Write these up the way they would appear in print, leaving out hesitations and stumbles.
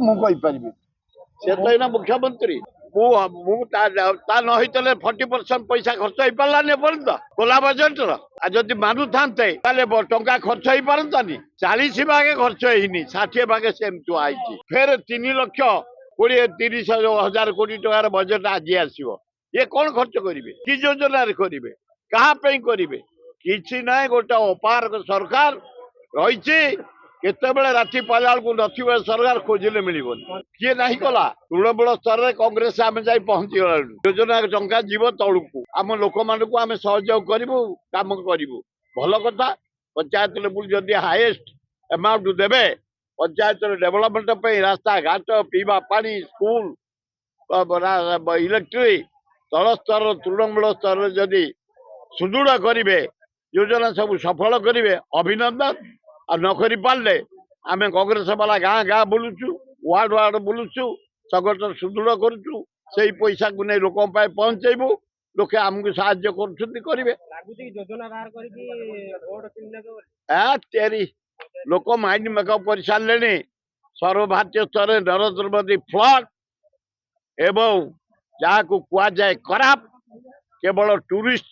ମୁଁ କହିପାରିବି ସେ ତ ଏଇନା ମୁଖ୍ୟମନ୍ତ୍ରୀ ମୁଁ ତା ନ ହେଇଥିଲେ 40% ପଇସା ଖର୍ଚ୍ଚ ହେଇପାରିଲାନି ଏପର୍ଯ୍ୟନ୍ତ ଖୋଲା ବଜେଟର। ଆଉ ଯଦି ମାନୁଥାନ୍ତେ ତାହେଲେ ଟଙ୍କା ଖର୍ଚ୍ଚ ହେଇପାରନ୍ତାନି। 40 ଭାଗେ ଖର୍ଚ୍ଚ ହେଇନି, 60 ଭାଗେ ସେମିତି ହେଇଛି। ଫେର 3,20,30,000 କୋଟି ଟଙ୍କାର ବଜେଟ ଆଜି ଆସିବ। ଇଏ କଣ ଖର୍ଚ୍ଚ କରିବେ? କି ଯୋଜନାରେ କରିବେ? କାହା ପାଇଁ କରିବେ? କିଛି ନାହିଁ। ଗୋଟେ ଅପାରଗ ସରକାର ରହିଛି। କେତେବେଳେ ରାତି ପାଇଲା ବେଳକୁ ନଥିବ ସରକାର ଖୋଜିଲେ ମିଳିବନି। କିଏ ନାହିଁ କଲା? ତୃଣମୂଳ ସ୍ତରରେ କଂଗ୍ରେସ ଆମେ ଯାଇ ପହଞ୍ଚିଗଲାଣି। ଯୋଜନା ଟଙ୍କା ଯିବ ତଳକୁ। ଆମ ଲୋକମାନଙ୍କୁ ଆମେ ସହଯୋଗ କରିବୁ, କାମ କରିବୁ। ଭଲ କଥା। ପଞ୍ଚାୟତ ଲେବୁଲ ଯଦି ହାଇଏଷ୍ଟ ଆମାଉଣ୍ଟ ଦେବେ ପଞ୍ଚାୟତର ଡେଭଲପମେଣ୍ଟ ପାଇଁ, ରାସ୍ତା ଘାଟ, ପିଇବା ପାଣି, ସ୍କୁଲ, ଇଲେକ୍ଟ୍ରି, ତଳ ସ୍ତର ତୃଣମୂଳ ସ୍ତରରେ ଯଦି ସୁଦୃଢ କରିବେ, ଯୋଜନା ସବୁ ସଫଳ କରିବେ, ଅଭିନନ୍ଦନ। ଆଉ ନ କରି ପାରିଲେ ଆମେ କଂଗ୍ରେସ ବାଲା ଗାଁ ଗାଁ ବୁଲୁଛୁ, ୱାର୍ଡ ୱାର୍ଡ ବୁଲୁଛୁ, ସଂଗଠନ ସୁଦୃଢ କରୁଛୁ। ସେଇ ପଇସାକୁ ନେଇ ଲୋକଙ୍କ ପାଇଁ ପହଞ୍ଚେଇବୁ। ଲୋକେ ଆମକୁ ସାହାଯ୍ୟ କରୁଛନ୍ତି, କରିବେ। ଲୋକ ମାଇଣ୍ଡ ମେକଅପ୍ କରିସାରିଲେଣି। ସର୍ବଭାରତୀୟ ସ୍ତରରେ ନରେନ୍ଦ୍ର ମୋଦୀ ଫ୍ଲଡ୍ ଏବଂ ଯାହାକୁ କୁହାଯାଏ ଖରାପ, କେବଳ ଟୁରିଷ୍ଟ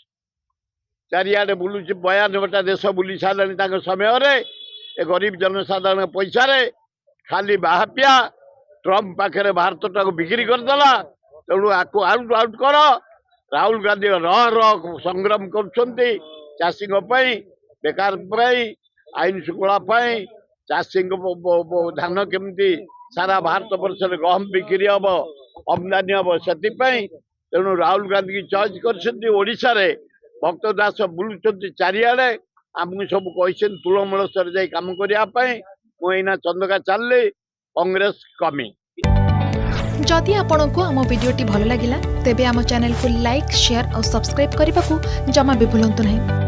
ଚାରିଆଡେ ବୁଲୁଛି। 92ଟା ଦେଶ ବୁଲି ସାରିଲେଣି ତାଙ୍କ ସମୟରେ। ଏ ଗରିବ ଜନସାଧାରଣ ପଇସାରେ ଖାଲି ବାହାପିଆ। ଟ୍ରମ୍ପ ପାଖରେ ଭାରତଟାକୁ ବିକ୍ରି କରିଦେଲା। ତେଣୁ ଆକୁ ଆଉଟ କର। ରାହୁଲ ଗାନ୍ଧୀ ରହ ସଂଗ୍ରାମ କରୁଛନ୍ତି ଚାଷୀଙ୍କ ପାଇଁ, ବେକାର ପାଇଁ, ଆଇନ ଶୃଙ୍ଖଳା ପାଇଁ, ଚାଷୀଙ୍କ ଧାନ କେମିତି ସାରା ଭାରତ ବର୍ଷରେ ଗହମ ବିକ୍ରି ହବ, ଆମଦାନୀ ହବ, ସେଥିପାଇଁ। ତେଣୁ ରାହୁଲ ଗାନ୍ଧୀ ଚଏସ୍ କରିଛନ୍ତି। ଓଡ଼ିଶାରେ ଭକ୍ତ ଦାସ ବୁଲୁଛନ୍ତି ଚାରିଆଡେ। ଆମକୁ ସବୁ କହିଛନ୍ତି ତୃଣମୂଳ ସ୍ତରରେ ଯାଇ କାମ କରିବା ପାଇଁ। ମୁଁ ଏଇନା ଚନ୍ଦକା ଚାଲିଲି, କଂଗ୍ରେସ କମି। जदि आपंक आम भिडी भल लगा तेब आम चैनल को लाइक, शेयर और सब्सक्राइब करने को जमा भी भूलु नहीं।